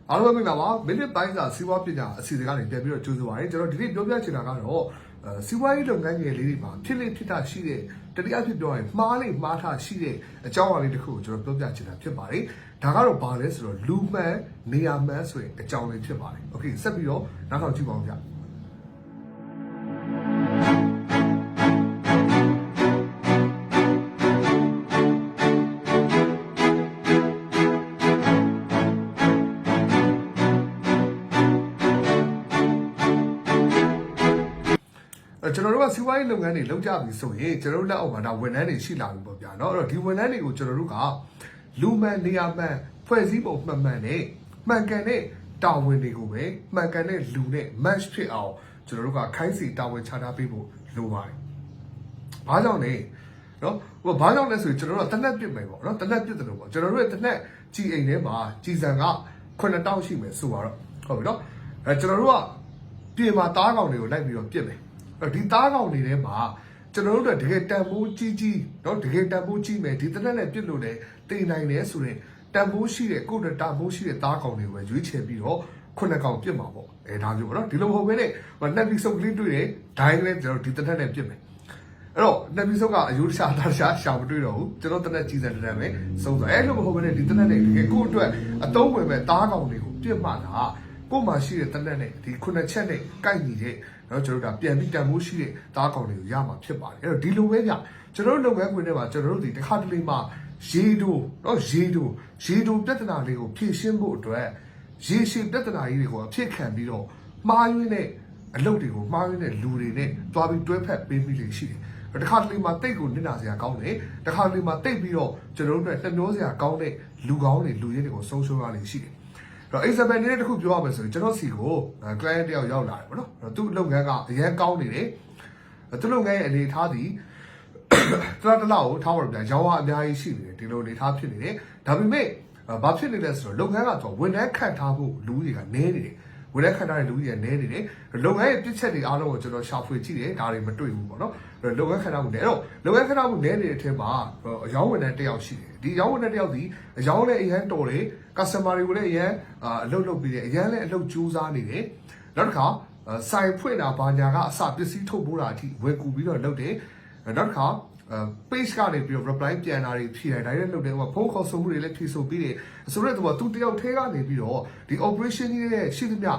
အားလုံးပဲမင်္ဂလာပါမိနစ်ပိုင်းစာစီးပွားပညာအစီအစဉ်ကနေပြန်ပြီးတော့ကြိုးစားပါရစေကျွန်တော်ဒီနေ့ပြောပြချင်တာကတော့စီးပွားရေးလုပ်ငန်းငယ်လေးတွေမှာဖြစ်လေဖြစ်တာရှိတဲ့တတိယဖြစ်ပြောရင်မှားလေမှားတာရှိတဲ့အကြောင်းအရာလေးတစ်ခုကိုကျွန်တော်ပြောပြချင်တာဖြစ်ပါတယ်ဒါကတော့ဘာလဲဆိုတော့လူမှန်နေရာမှန်ဆိုရင်အကြောင်းလေးဖြစ်ပါတယ်โอเคဆက်ပြီးတော့နောက်ထောင်ကြည့်ပါဦးဗျကျွန်တော်တို့ကစီးပွားရေးလုပ်ငန်းတွေလုပ်ကြပြီဆိုရင်ကျွန်တော်တို့လက်အောက်မှာဒါဝန်ထမ်းတွေရှိလာပြီပေါ့ဗျာเนาะအဲ့တော့ဒီဝန်ထမ်းတွေကိုကျွန်တော်တို့ကလူမှန်နေရာမှန်ဖွဲ့စည်းပုံမှန်နဲ့မှန်ကန်တဲ့တာဝန်တွေကိုပဲမှန်ကန်တဲ့လူနဲ့ match ဖြစ်အောင်ကျွန်တော်တို့ကခိုင်းစီတာဝန်ချထားပေးဖို့လိုပါတယ်။ဘာကြောင့်လဲเนาะဘာကြောင့်လဲဆိုရင်ကျွန်တော်တို့ကတနက်ပြစ်မယ်ပေါ့เนาะတနက်ပြစ်တယ်လို့ပေါ့ကျွန်တော်တို့ရဲ့တနက်ကြည်အိမ်ထဲမှာကြည်စံက9000ရှိမယ်ဆိုတော့ဟုတ်ပြီเนาะကျွန်တော်တို့ကပြင်မှာတားကောင်တွေကိုလိုက်ပြီးတော့ပြစ်မယ်ဒီသားကောင်တွေထဲမှာကျွန်တော်တို့တကယ်တန်ဖိုးကြီးเนาะတကယ်တန်ဖိုးကြီးမယ်ဒီတနက်နဲ့ပြစ်လို့လည်းတင်နိုင်တယ်ဆိုရင်တန်ဖိုးရှိတဲ့ကိုယ်တန်ဖိုးရှိတဲ့သားကောင်တွေကိုရွေးချယ်ပြီးတော့ခုနှစ်ကောင်ပြစ်မှာပေါ့ဒါမျိုးပေါ့เนาะဒီလိုမဟုတ်ဘဲနဲ့နှစ်ပြီးစုပ်ကလေးတွေ့တယ်ဒိုင်းကလေးကျွန်တော်ဒီတနက်နဲ့ပြစ်မယ်အဲ့တော့နှစ်ပြီးစုပ်ကအယုဒ္ဓရှာသားရှာရှာမတွေ့တော့ဘူးကျွန်တော်တနက်ကြီးစံတနက်ပဲစုံသွားအဲ့လိုမဟုတ်ဘဲနဲ့ဒီတနက်နဲ့တကယ်ကိုယ့်အတွက်အသုံးဝင်မဲ့သားကောင်တွေကိုပြစ်မှတာကိုယ်မှာရှိတဲ့တနက်နဲ့ဒီခုနှစ်ချက်နဲ့ကိုက်ညီတဲ့နော်ကျွန်တော်တို့ပြန်ပြီးတန်ဖိုးရှိတဲ့သားကောင်တွေကိုရမှာဖြစ်ပါတယ်အဲ့တော့ဒီလိုပဲဗျကျွန်တော်တို့လုပ်ငန်းခွင်ထဲမှာကျွန်တော်တို့ဒီတစ်ခါတလေမှာရေတိုနော်ရေတိုပြဿနာလေးကိုဖြေရှင်းဖို့အတွက်ရေရှည်ပြဿနာကြီးတွေကိုအဖြစ်ခံပြီးတော့မှားယွင်းတဲ့အလုပ်တွေကိုမှားယွင်းတဲ့လူတွေနဲ့တွားပြီးတွဲဖက်ပေးပြီးလေရှိတယ်တစ်ခါတလေမှာတိတ်ကိုနစ်နာစရာကောင်းတယ်တစ်ခါတလေမှာတိတ်ပြီးတော့ကျွန်တော်တို့အတွက်နှမျောစရာကောင်းတဲ့လူကောင်းတွေလူရင်းတွေကိုဆုံးရှုံးရလေရှိတယ်တော့ example လေးတစ်ခုပြောရမယ်ဆိုရင်ကျွန်တော်စီကို client တယောက်ရောက်လာတယ်ပေါ့နော်သူ့လုပ်ငန်းကအရင်ကောင်းနေတယ်သူ့လုပ်ငန်းရဲ့အနေထားသည်တလားကိုထားပါပြန်ရောင်းရအများကြီးရှိနေတယ်ဒီလိုအနေထားဖြစ်နေတယ်ဒါပေမဲ့ဘာဖြစ်နေလဲဆိုတော့လုပ်ငန်းကတော့ဝန်ထမ်းခန့်ထားဖို့လူတွေကနည်းနေတယ်ဝန်ထမ်းခန့်ထားတဲ့လူတွေကနည်းနေတယ်လုပ်ငန်းရဲ့ပြစ်ချက်တွေအားလုံးကိုကျွန်တော်ရှာဖွေကြည့်တယ်ဒါတွေမတွေ့ဘူးပေါ့နော်လုပ်ငန်းခန့်ထားမှုနည်းတော့လုပ်ငန်းခန့်ထားမှုနည်းနေတဲ့အထက်မှာအယောင်းဝန်ထမ်းတယောက်ရှိတယ်ဒီအယောင်းဝန်ထမ်းတယောက်ဒီအယောင်းလည်းအရင်တော်တယ် customer တွေကိုလည်းအရင်အလုပ်လုပ်ပြီးတယ်အရင်လည်းအလုပ်ကြိုးစားနေတယ်နောက်တစ်ခါစိုင်ဖွင့်တာဘာညာကအစပစ္စည်းထုတ်ပိုးတာအထိဝယ်ကူပြီးတော့လုပ်တယ်နောက်တစ်ခါpage ကနေပြီးတော့ reply ပြန်တာတွေဖြေတယ်ဒါတွေလုပ်တယ်ဟိုဖုန်းခေါ်ဆိုမှုတွေလည်းဖြေဆိုပြီးတယ်ဆိုတော့သူတယောက်ထဲကနေပြီးတော့ဒီ operation ကြီးရဲ့ရှိသမျှ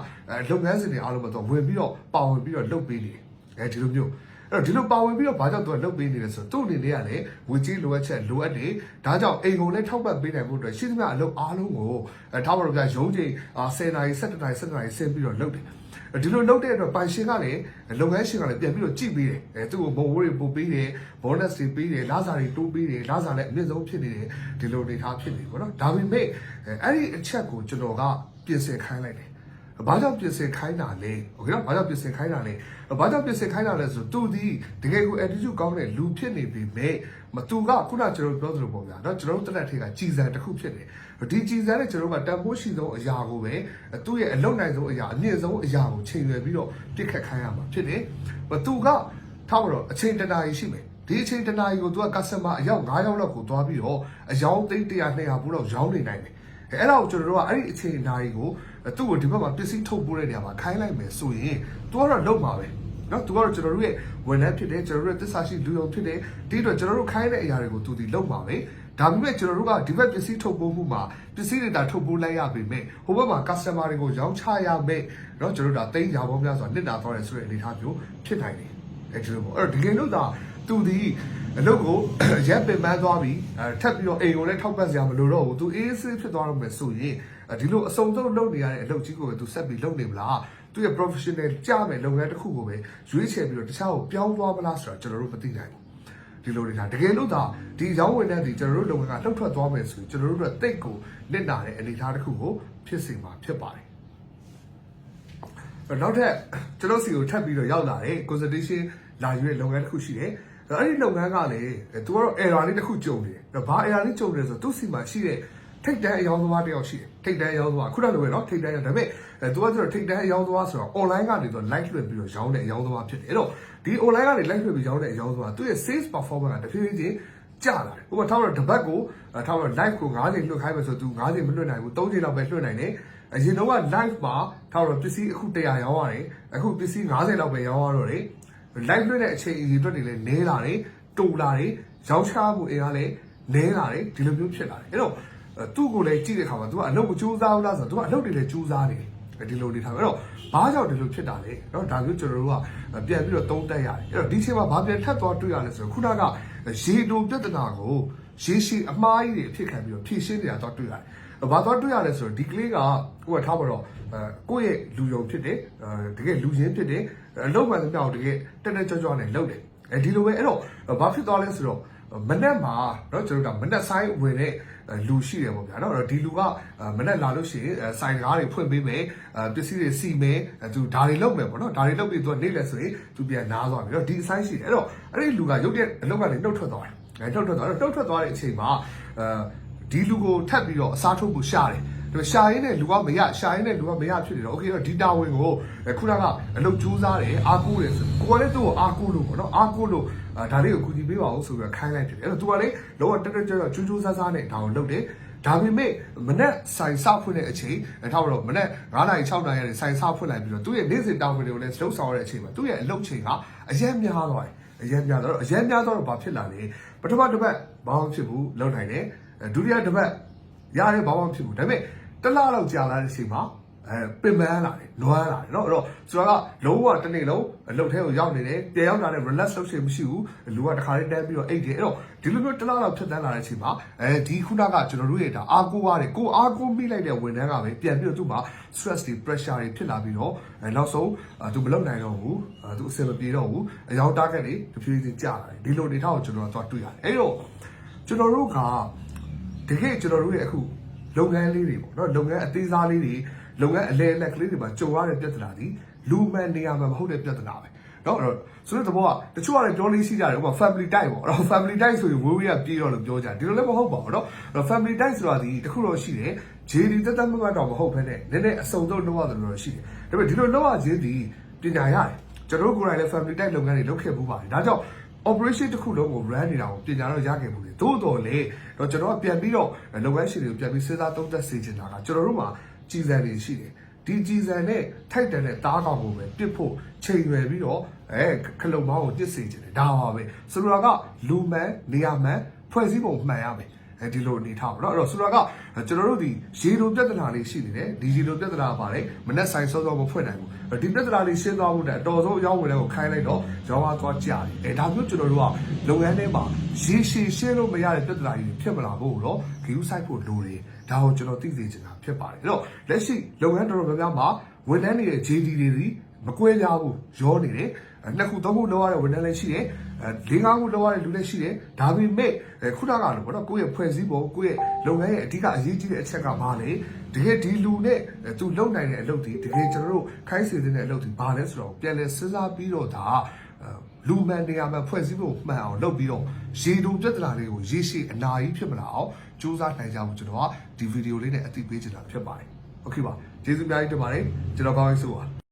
လုပ်ငန်းစဉ်တွေအားလုံးတော့ဝင်ပြီးတော့ပါဝင်ပြီးတော့လုပ်ပေးနေတယ်ဒီလိုမျိုးအဲ့တော့ဒီလိုပါဝင်ပြီးတော့ဘာကြောင့်သူကလုပ်ပေးနေလဲဆိုတော့သူ့အနေနဲ့ကလည်းဝေကြီးလိုအပ်ချက်လိုအပ်တယ်ဒါကြောင့်အိမ်ကုန်လည်းထောက်ပံ့ပေးနိုင်ဖို့အတွက်ရှိသမျှအလုပ်အားလုံးကိုထားပါတော့ကြာရုံးချိန်10 နာရီ17 နာရီ17 နာရီဆင်းပြီးတော့လုပ်တယ်ဒီလိုလုပ်တဲ့အတွက်ပိုင်ရှင်ကလည်းလုပ်ငန်းရှင်ကလည်းပြန်ပြီးတော့ကြည့်ပေးတယ်သူ့ကိုဘုံဝေးတွေပို့ပေးတယ် bonus တွေပေးတယ်လစာတွေတိုးပေးတယ်လစာလည်းအမြင့်ဆုံးဖြစ်နေတယ်ဒီလိုအနေထားဖြစ်နေပေါ့နော်ဒါပေမဲ့အဲ့ဒီအချက်ကိုကျွန်တော်ကပြင်ဆင်ခိုင်းလိုက်တယ်ဘာကြောင့်ပြင်ဆင်ခိုင်းတာလဲโอเคနော်ဘာကြောင့်ပြင်ဆင်ခိုင်းတာလဲဘာကြောင့်ပြင်ဆင်ခိုင်းတာလဲဆိုသူဒီတကယ်ကို attitude ကောင်းတဲ့လူဖြစ်နေပြီမဲ့မသူကခုနကျွန်တော်ပြောသလိုပေါ့ဗျာเนาะကျွန်တော်တို့တက်ထဲကကြည်စံတစ်ခုဖြစ်တယ်ဒီကြည်စံနဲ့ကျွန်တော်ကတန်ဖိုးရှိဆုံးအရာကိုပဲသူ့ရဲ့အလုံနိုင်ဆုံးအရာအမြင့်ဆုံးအရာကိုချိန်ရွယ်ပြီးတော့ပြစ်ခတ်ခိုင်းရမှာဖြစ်တယ်သူကထားပါတော့အချိန်တနာရီရှိမယ်ဒီအချိန်တနာရီကိုသူက customer အယောက်9ယောက်လောက်ကိုသွားပြီးတော့အယောင်းသိန်း100 200ဘူးလောက်ရောင်းနေနိုင်တယ်အဲ့ဒါကိုကျွန်တော်တို့ကအဲ့ဒီအချိန်နာရီကိုသူ့ကိုဒီဘက်မှာပစ္စည်းထုတ်ပိုးတဲ့နေရာမှာခိုင်းလိုက်မယ်ဆိုရင်သူကတော့လုံမှာပဲเนาะသူကတော့ကျွန်တော်တို့ရဲ့ဝန်ထမ်းဖြစ်တယ်ကျွန်တော်တို့ရဲ့သစ္စာရှိလူယုံဖြစ်တယ်ဒီအတွက်ကျွန်တော်တို့ခိုင်းတဲ့အရာတွေကိုသူဒီလုံမှာပဲဒါပေမဲ့ကျွန်တော်တို့ကဒီဘက်ပစ္စည်းထုတ်ပိုးမှုမှာပစ္စည်းတွေဒါထုတ်ပိုးလိုက်ရပြီမဲ့ဟိုဘက်မှာ customer တွေကိုရောင်းချရမယ်เนาะကျွန်တော်တို့ဒါသိန်းရာပေါင်းများစွာနစ်နာသွားတယ်ဆိုတဲ့အနေအထားမျိုးဖြစ်နိုင်တယ်အဲ့ဒီလိုပေါ့အဲ့တော့ဒီကိလို့ဒါသူဒီအလုပ်ကိုရက်ပင်ပန်းသွားပြီးထပ်ပြီးတော့အိမ်ကိုလည်းထောက်ပံ့စရာမလိုတော့ဘူးသူအေးဆေးဖြစ်သွားတော့မယ်ဆိုရင်ဒီလိုအစုံစုံလုပ်နေရတဲ့အလုပ်ကြီးကိုပဲသူဆက်ပြီးလုပ်နေမလားသူရဲ့ professional ကြားမယ်လုပ်ငန်းတစ်ခုကိုပဲရွေးချယ်ပြီးတော့တခြားကိုပြောင်းသွားမလားဆိုတာကျွန်တော်တို့မသိနိုင်ဘူးဒီလိုနေတာတကယ်လို့ဒါဒီရောင်းဝယ်တဲ့ဒီကျွန်တော်တို့လုပ်ငန်းကလှုပ်ထွက်သွားမယ်ဆိုရင်ကျွန်တော်တို့အတွက်တိတ်ကိုနစ်နာတဲ့အနေအထားတစ်ခုကိုဖြစ်စေမှာဖြစ်ပါတယ်နောက်ထပ်ကျွန်တော်စီကိုထပ်ပြီးတော့ရောက်လာတယ် consultation လာရွေးလုပ်ငန်းတစ်ခုရှိတယ်အဲ့ဒီလုပ်ငန်းကလည်းသူကတော့ error လေးတစ်ခုကြုံနေတယ်ဘာ error လေးကြုံနေလဲဆိုတော့သူ့စီမှာရှိတဲ့ထိတ်တန်းအယောင်သမားတယောက်ရှိတယ်ထိတ်တန်းအယောင်သမားခုနကလိုပဲเนาะထိတ်တန်းဒါပေမဲ့သူကဆိုတော့ထိတ်တန်းအယောင်သမားဆိုတော့ online ကနေတော့ live လွှင့်ပြီးတော့ရောင်းတဲ့အယောင်သမားဖြစ်တယ်အဲ့တော့ဒီ online ကနေ live လွှင့်ပြီးရောင်းတဲ့အယောင်သမားသူ့ရဲ့ sales performance ကတဖြည်းဖြည်းချင်းကျလာတယ်ဥပမာထားတော့တစ်ပတ်ကိုထားတော့ live ကို9ချိန်လွှင့်ခိုင်းမယ်ဆိုသူ9ချိန်မလွှင့်နိုင်ဘူး3ချိန်လောက်ပဲလွှင့်နိုင်တယ် ရင်တော့က live မှာထားတော့ပစ္စည်းအခု100ရောင်းရတယ်အခုပစ္စည်း90လောက်ပဲရောင်းရတော့တယ် live လွှင့်တဲ့အချိန်အကြီးအတွက်တွေလည်းနဲလာတယ်တူလာတယ်ရောင်းချမှုအင်အားလည်းနဲလာတယ်ဒီလိုမျိုးဖြစ်လာတယ်အဲ့တော့သူ့ကိုလည်းကြည့်တဲ့အခါမှာ तू ကအလုပ်မကြိုးစားဘူးလားဆိုတော့ तू ကအလုပ်တွေလည်းကြိုးစားနေတယ်ဒီလိုနေထားအဲ့တော့ဘာကြောင့်ဒီလိုဖြစ်တာလဲเนาะဒါမျိုးကျွန်တော်တို့ကပြန်ပြီးတော့သုံးသပ်ရတယ်အဲ့တော့ဒီချိန်မှာဘာပြန်ထပ်သွားတွေ့ရလဲဆိုတော့ခုနကရေတိုပြဿနာကိုရေရှည်အမှားကြီးတွေဖြစ်ခံပြီးတော့ဖြည့်ရှင်းနေတာတော့တွေ့ရတယ်ဘာတော့တွေ့ရလဲဆိုတော့ဒီကလေးကကိုယ်ကထားပါတော့ကိုယ့်ရဲ့လူယုံဖြစ်တယ်တကယ်လူရင်းဖြစ်တယ်အလုပ်မှန်သမျှကိုတကယ်တက်ကြွနဲ့လုပ်တယ်ဒီလိုပဲအဲ့တော့ဘာဖြစ်သွားလဲဆိုတော့မနေ့မှာเนาะကျွန်တော်ကမနေ့ဆိုင်ဝင်တဲ့လူရှိတယ်ပေါ့ဗျာเนาะဒီလူကမနေ့လာလို့ရှိရင်ဆိုင်ကားတွေဖွင့်ပေးမယ်ပစ္စည်းတွေစီမယ်သူဒါတွေလုပ်မယ်ပေါ့เนาะဒါတွေလုပ်ပြီးသူကနေလဲဆိုရင်သူပြန်နားသွားပြီเนาะဒီအဆိုင်ရှိတယ်အဲ့တော့အဲ့ဒီလူကရုပ်တဲ့အလုပ်ကနေနှုတ်ထွက်သွားတယ်နှုတ်ထွက်သွားတဲ့အချိန်မှာဒီလူကိုထပ်ပြီးတော့အစားထိုးဖို့ရှာတယ်ရှာရင်းနဲ့လူကမရရှာရင်းနဲ့လူကမရဖြစ်နေတော့โอเคတော့ဒီတာဝန်ကိုခုနကအလုပ်ကြိုးစားတယ်အားကိုးတယ်ဆိုကိုယ်လည်းသူ့ကိုအားကိုးလို့ပေါ့နော်အားကိုးလို့ဒါလေးကိုကူညီပေးပါဦးဆိုပြီးခိုင်းလိုက်တယ်အဲ့တော့သူကလေလောကတက်ကြွကြွကြိုးစားစားနဲ့ဒါကိုလုပ်တယ်ဒါပေမဲ့မနေ့ဆိုင်စဖွင့်တဲ့အချိန်ထားတော့မနေ့9နာရီ6နာရီနဲ့ဆိုင်စဖွင့်လိုက်ပြီးတော့သူ့ရဲ့နေ့စဉ်တာဝန်တွေကိုလည်းလှုပ်ဆောင်ရတဲ့အချိန်မှာသူ့ရဲ့အလုပ်ချိန်ကအရင်များသွားတယ်အရင်များတော့ဘာဖြစ်လာလဲပထမတစ်ပတ်ဘာမှဖြစ်ဘူးလုပ်နိုင်တယ်ဒုတိယတစ်ပတ်ရတယ်ဘာမှဖြစ်ဘူးဒါပေမဲ့တလားလောက်ကြာလာတဲ့အချိန်မှာပင်ပန်းလာတယ်နွမ်းလာတယ်เนาะအဲ့တော့ဆိုတော့လုံးဝတစ်နေ့လုံးအလုပ်ထဲကိုရောက်နေတယ်ပြန်ရောက်လာတဲ့ relax လုပ်ချင်မရှိဘူးလူကတခါလေးတန်းပြီးတော့အိတ်တယ်အဲ့တော့ဒီလိုမျိုးတလားလောက်ဖြတ်တန်းလာတဲ့အချိန်မှာဒီခုနကကျွန်တော်တို့ရဲ့ဒါအားကိုးရတယ်ကိုအားကိုးမိလိုက်တဲ့ဝန်ထမ်းကပဲပြန်ပြီးတော့သူ့မှာ stress တွေ pressure တွေဖြစ်လာပြီးတော့နောက်ဆုံးသူမလုပ်နိုင်တော့ဘူးသူအဆင်မပြေတော့ဘူးအယောင် target တွေတဖြည်းဖြည်းကျလာတယ်ဒီလိုနေထားကိုကျွန်တော်တို့တွေ့ရတယ်အဲ့တော့ကျွန်တော်တို့ကတကယ်ကျွန်တော်တို့ရဲ့အခုလုပ်ငန်းလေးတွေပေါ့เนาะလုပ်ငန်းအသေးစားလေးတွေလုပ်ငန်းအလဲအလက်ကလေးတွေမှာကြုံရတဲ့ပြဿနာဒီလူမှန်နေရာမှာမဟုတ်တဲ့ပြဿနာပဲเนาะအဲ့တော့ဆိုတဲ့ဘောကတချို့ကလည်းပြောလေးရှိကြတယ်ဥပမာ family type ပေါ့အဲ့တော့ family type ဆိုရင်ဝေးဝေးကပြေးတော့လို့ပြောကြတယ်ဒီလိုလည်းမဟုတ်ပါဘူးเนาะအဲ့တော့ family type ဆိုတာဒီတခုတော့ရှိတယ်ဂျေဒီတက်တက်မမတော့မဟုတ်ဘဲနဲ့နည်းနည်းအစုံဆုံးလုပ်ရတယ်လို့ရှိတယ်ဒါပေမဲ့ဒီလိုလုပ်ရခြင်းဒီပညာရတယ်ကျွန်တော်တို့ကိုယ်တိုင်လည်း family type လုပ်ငန်းတွေလုပ်ခဲ့မှုပါတယ်ဒါကြောင့် operation တစ်ခုလုံးကို run နေတာကိုပညာတော့ရခဲ့မှုလေသို့တော်လေတော့ကျွန်တော်ကပြန်ပြီးတော့လုပ်ငန်းရှင်တွေကိုပြန်ပြီးစဉ်းစားသုံးသပ်စေချင်တာကကျွန်တော်တို့မှာကြည်စံတွေရှိတယ်ဒီကြည်စံနဲ့ထိုက်တန်တဲ့တားကောင်ကိုပဲပြစ်ဖို့ချိန်ရွယ်ပြီးတော့ခလုံမောင်းကိုတစ်စေချင်တယ်ဒါပါပဲဆိုလိုတာကလူမှန်နေရာမှန်ဖွဲ့စည်းပုံမှန်ရမယ်ဒီလိုအနေထားပါတော့အဲ့တော့ဆိုတော့ကကျွန်တော်တို့ဒီရေလိုပြဿနာလေးရှိနေတယ်ဒီရေလိုပြဿနာကပါတယ်မနဲ့ဆိုင်စောစောမဖွင့်နိုင်ဘူးဒီပြဿနာလေးရှင်းသွားဖို့တဲ့အတော်ဆုံးအကြောင်းဝင်တဲ့ကိုခိုင်းလိုက်တော့ရောင်းသွားကြတယ်ဒါမျိုးကျွန်တော်တို့ကလုပ်ငန်းထဲမှာရေရှည်ရှင်းလို့မရတဲ့ပြဿနာကြီးဖြစ်မလာဖို့တော့ဂရုစိုက်ဖို့လိုတယ်ဒါကိုကျွန်တော်သိစေချင်တာဖြစ်ပါတယ်အဲ့တော့လက်ရှိလုပ်ငန်းတော်တော်များများမှာဝန်ထမ်းတွေရဲ့ JD တွေမကွဲကြဘူးရောနေတယ်နှစ်ခုသုံးခုလောက်ရတဲ့ဝန်ထမ်းလည်းရှိတယ်၄၅ခုလောက်ရတဲ့လူလည်းရှိတယ်ဒါပေမဲ့ခုနကလိုပေါ့နော်ကိုယ့်ရဲ့ဖွဲ့စည်းပုံကိုယ့်ရဲ့လုပ်ငန်းရဲ့အဓိကအရေးကြီးတဲ့အချက်ကဘာလဲတကယ်ဒီလူနဲ့သူလုပ်နိုင်တဲ့အလုပ်တွေတကယ်ကျွန်တော်တို့ခိုင်းစေတဲ့အလုပ်တွေဘာလဲဆိုတော့ပြန်လဲစဉ်းစားပြီးတော့ဒါလူမှန်နေရာမှာဖွဲ့စည်းပုံမှန်အောင်လုပ်ပြီးတော့ရေတိုပြဿနာလေးကိုရေရှည်အနာကြီးဖြစ်မလာအောင်စူးစမ်းနိုင်ကြဖို့ကျွန်တော်ကဒီဗီဒီယိုလေးနဲ့အသိပေးချင်တာဖြစ်ပါတယ်โอเคပါကျေးဇူးများကြီးတင်ပါတယ်ကျွန်တော်ကောင်းရေးဆိုပါ